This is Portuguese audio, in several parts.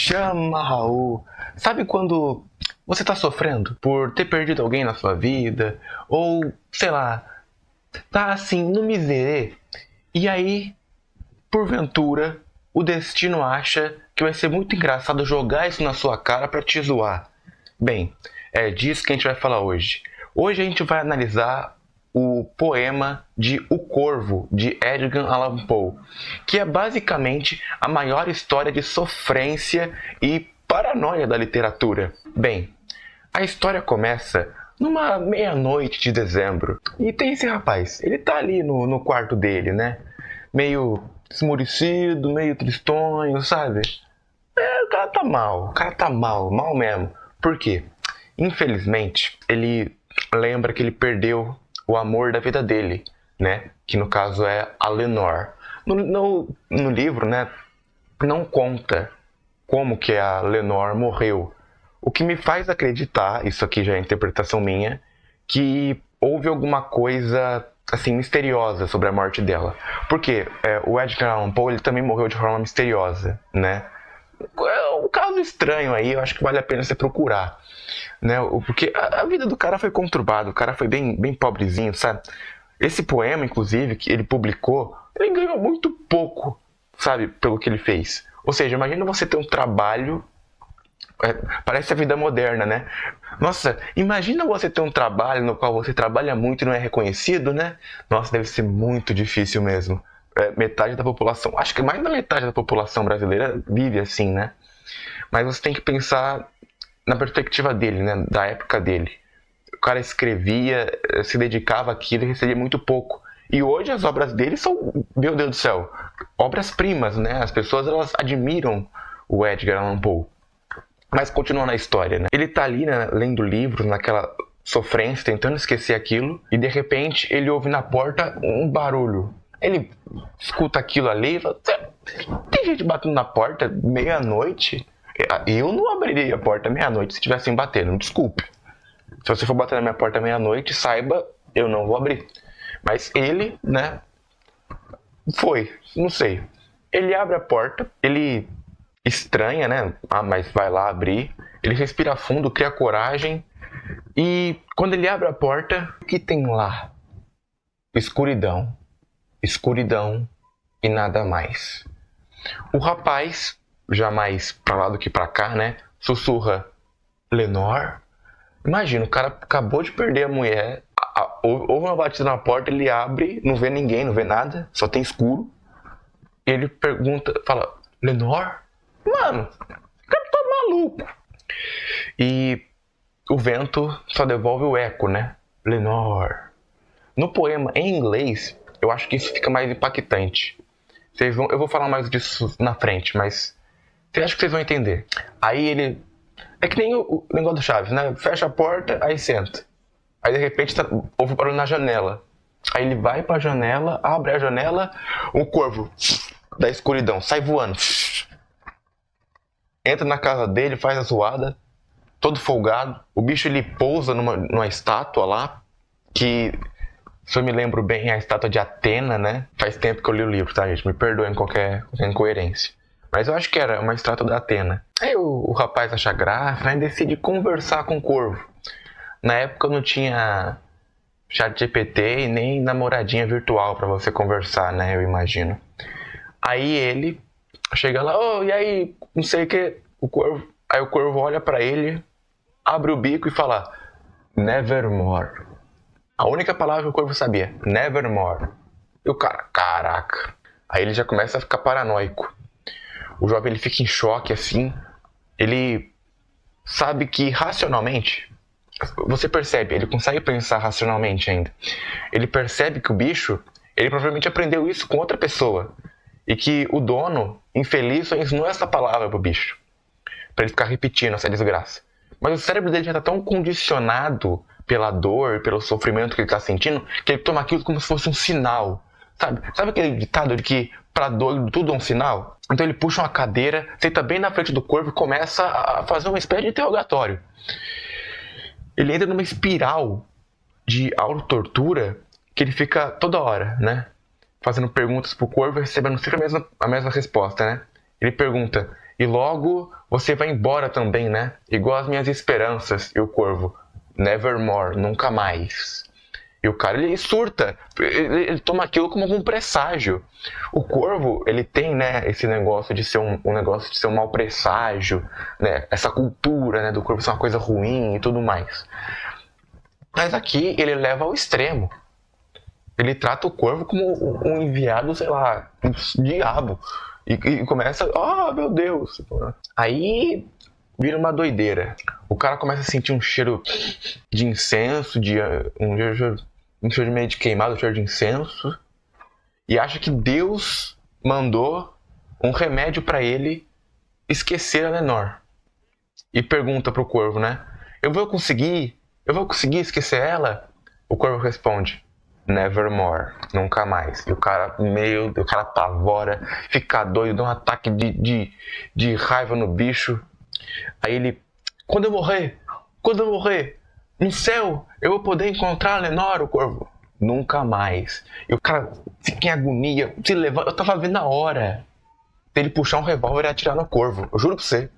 chama Raul. Sabe quando você tá sofrendo por ter perdido alguém na sua vida? Ou, sei lá, tá assim no miserê? E aí, porventura, o destino acha que vai ser muito engraçado jogar isso na sua cara pra te zoar. Bem, é disso que a gente vai falar hoje. Hoje a gente vai analisar o poema de O Corvo, de Edgar Allan Poe, que é basicamente a maior história de sofrência e paranoia da literatura. Bem, a história começa numa meia-noite de dezembro, e tem esse rapaz, ele tá ali no quarto dele, né? Meio esmorecido, meio tristonho, sabe? O cara tá mal, mal mesmo. Por quê? Infelizmente, ele lembra que ele perdeu o amor da vida dele, né? Que no caso é a Lenore. No livro, né? Não conta como que a Lenore morreu. O que me faz acreditar, isso aqui já é interpretação minha, que houve alguma coisa assim misteriosa sobre a morte dela. Porque o Edgar Allan Poe ele também morreu de forma misteriosa, né? É um caso estranho aí, eu acho que vale a pena você procurar, né? Porque a vida do cara foi conturbada, o cara foi bem pobrezinho, sabe? Esse poema, inclusive, que ele publicou, ele ganhou muito pouco, sabe, pelo que ele fez. Ou seja, imagina você ter um trabalho, parece a vida moderna, né? Nossa, imagina você ter um trabalho no qual você trabalha muito e não é reconhecido, né? Nossa, deve ser muito difícil mesmo. Metade da população, acho que mais da metade da população brasileira vive assim, né? Mas você tem que pensar na perspectiva dele, né? Da época dele. O cara escrevia, se dedicava àquilo e recebia muito pouco. E hoje as obras dele são, meu Deus do céu, obras-primas, né? As pessoas elas admiram o Edgar Allan Poe. Mas continuando a história, né? Ele tá ali, né, lendo livros, naquela sofrência, tentando esquecer aquilo, e de repente ele ouve na porta um barulho. Ele escuta aquilo ali e fala, tem gente batendo na porta meia-noite? Eu não abriria a porta meia-noite se tivessem batendo, desculpe. Se você for bater na minha porta meia-noite, saiba, eu não vou abrir. Mas ele, né, não sei. Ele abre a porta, ele estranha, né, mas vai lá abrir. Ele respira fundo, cria coragem. E quando ele abre a porta, o que tem lá? Escuridão. Escuridão e nada mais. O rapaz, já mais pra lá do que pra cá, né? Sussurra, Lenore? Imagina, o cara acabou de perder a mulher, houve uma batida na porta, ele abre, não vê ninguém, não vê nada, só tem escuro. E ele pergunta, fala, Lenore? Mano, o cara tá maluco. E o vento só devolve o eco, né? Lenore. No poema em inglês, eu acho que isso fica mais impactante. Eu vou falar mais disso na frente, mas acho que vocês vão entender. Aí ele... É que nem o negócio do Chaves, né? Fecha a porta, aí senta. Aí de repente ouve o barulho na janela. Aí ele vai pra janela, abre a janela, um corvo da escuridão sai voando. Entra na casa dele, faz a zoada, todo folgado. O bicho ele pousa numa estátua lá, que... Se eu me lembro bem, é a estátua de Atena, né? Faz tempo que eu li o livro, tá, gente? Me perdoem qualquer incoerência. Mas eu acho que era uma estátua da Atena. Aí o rapaz acha graça, né? E decide conversar com o corvo. Na época não tinha chat GPT e nem namoradinha virtual pra você conversar, né? Eu imagino. Aí ele chega lá, e aí, não sei o que, o corvo... Aí o corvo olha pra ele, abre o bico e fala, Nevermore. A única palavra que o corvo sabia, Nevermore. E o cara, caraca. Aí ele já começa a ficar paranoico. O jovem ele fica em choque assim. Ele sabe que racionalmente, você percebe, ele consegue pensar racionalmente ainda. Ele percebe que o bicho, ele provavelmente aprendeu isso com outra pessoa. E que o dono, infeliz, só ensinou essa palavra pro bicho. Pra ele ficar repetindo essa desgraça. Mas o cérebro dele já tá tão condicionado pela dor, pelo sofrimento que ele tá sentindo, que ele toma aquilo como se fosse um sinal. Sabe aquele ditado de que pra doido tudo é um sinal? Então ele puxa uma cadeira, senta bem na frente do corvo e começa a fazer uma espécie de interrogatório. Ele entra numa espiral de autotortura que ele fica toda hora, né? Fazendo perguntas pro corvo e recebendo sempre a mesma resposta, né? Ele pergunta, E logo você vai embora também, né? Igual as minhas esperanças. E o corvo, nevermore, nunca mais. E o cara, ele surta, ele toma aquilo como um presságio. O corvo, ele tem, né, esse negócio de ser um negócio de ser um mau presságio, né? Essa cultura, né, do corvo ser uma coisa ruim e tudo mais. Mas aqui ele leva ao extremo. Ele trata o corvo como um enviado, sei lá, um diabo. E começa, meu Deus. Aí vira uma doideira. O cara começa a sentir um cheiro de incenso, um cheiro meio de queimado, um cheiro de incenso. E acha que Deus mandou um remédio para ele esquecer a Lenor. E pergunta pro corvo, né? Eu vou conseguir esquecer ela? O corvo responde, nevermore, nunca mais. E o cara apavora, fica doido, dá um ataque de raiva no bicho. Aí ele, quando eu morrer, no céu, eu vou poder encontrar a Lenor, o corvo. Nunca mais. E o cara fica em agonia, se levanta. Eu tava vendo a hora dele puxar um revólver e atirar no corvo. Eu juro pra você.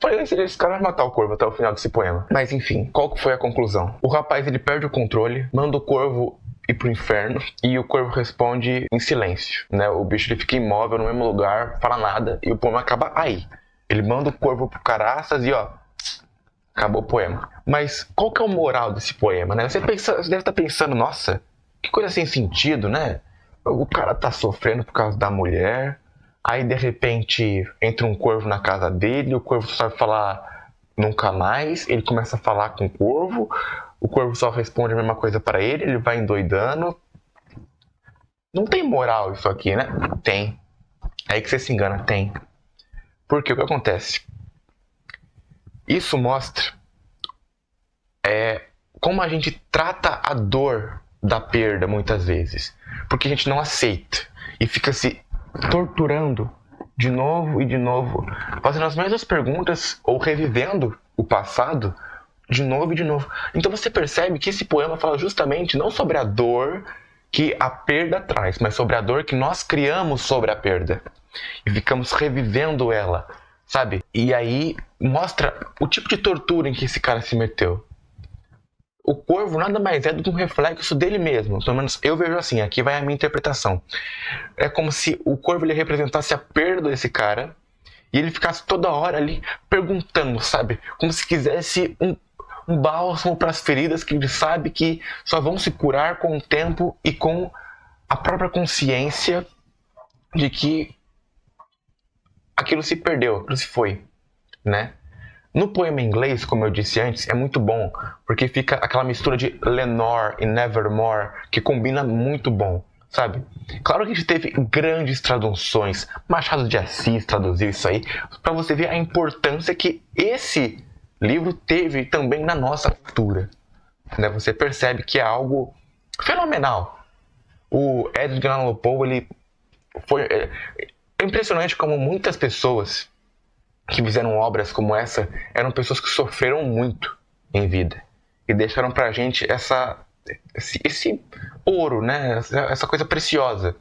Falei, esse cara vai matar o corvo até o final desse poema. Mas enfim, qual que foi a conclusão? O rapaz, ele perde o controle, manda o corvo ir pro inferno, e o corvo responde em silêncio, né? O bicho, ele fica imóvel no mesmo lugar, fala nada, e o poema acaba aí. Ele manda o corvo pro caraças e acabou o poema. Mas qual que é o moral desse poema, né? Você deve estar pensando, nossa, que coisa sem sentido, né? O cara tá sofrendo por causa da mulher, aí de repente entra um corvo na casa dele, o corvo só sabe falar nunca mais, ele começa a falar com o corvo só responde a mesma coisa para ele vai endoidando. Não tem moral isso aqui, né? Tem. É aí que você se engana, tem. Porque o que acontece? Isso mostra como a gente trata a dor da perda muitas vezes. Porque a gente não aceita e fica se torturando de novo e de novo, fazendo as mesmas perguntas ou revivendo o passado de novo e de novo. Então você percebe que esse poema fala justamente não sobre a dor que a perda traz, mas sobre a dor que nós criamos sobre a perda. E ficamos revivendo ela, sabe? E aí mostra o tipo de tortura em que esse cara se meteu. O corvo nada mais é do que um reflexo dele mesmo. Pelo menos eu vejo assim, aqui vai a minha interpretação. É como se o corvo ele representasse a perda desse cara e ele ficasse toda hora ali perguntando, sabe? Como se quisesse um bálsamo para as feridas que ele sabe que só vão se curar com o tempo e com a própria consciência de que aquilo se perdeu, aquilo se foi, né? No poema em inglês, como eu disse antes, é muito bom, porque fica aquela mistura de Lenor e Nevermore, que combina muito bom, sabe? Claro que a gente teve grandes traduções, Machado de Assis traduziu isso aí, para você ver a importância que esse livro teve também na nossa cultura, né? Você percebe que é algo fenomenal. O Edgar Allan Poe, ele foi... É impressionante como muitas pessoas que fizeram obras como essa eram pessoas que sofreram muito em vida e deixaram pra gente esse ouro, né? Essa coisa preciosa.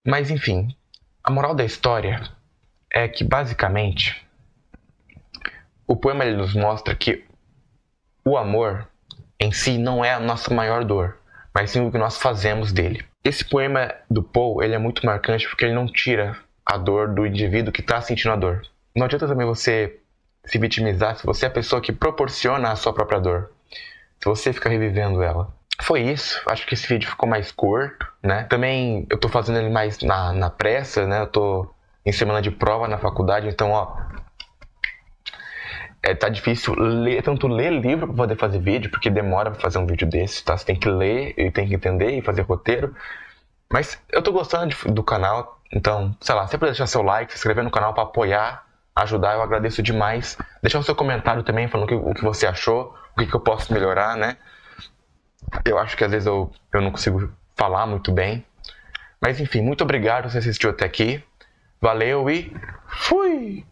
Mas enfim, a moral da história é que basicamente o poema ele nos mostra que o amor em si não é a nossa maior dor, mas sim o que nós fazemos dele. Esse poema do Poe, ele é muito marcante porque ele não tira a dor do indivíduo que está sentindo a dor. Não adianta também você se vitimizar se você é a pessoa que proporciona a sua própria dor. Se você fica revivendo ela. Foi isso. Acho que esse vídeo ficou mais curto, né? Também eu tô fazendo ele mais na pressa, né? Eu tô em semana de prova na faculdade, então, tá difícil tanto ler livro para poder fazer vídeo, porque demora para fazer um vídeo desse, tá? Você tem que ler e tem que entender e fazer roteiro. Mas eu tô gostando do canal, então, sei lá, sempre deixar seu like, se inscrever no canal para apoiar, ajudar, eu agradeço demais. Deixar o seu comentário também, falando o que você achou, o que eu posso melhorar, né? Eu acho que às vezes eu não consigo falar muito bem. Mas enfim, muito obrigado por você assistiu até aqui. Valeu e fui!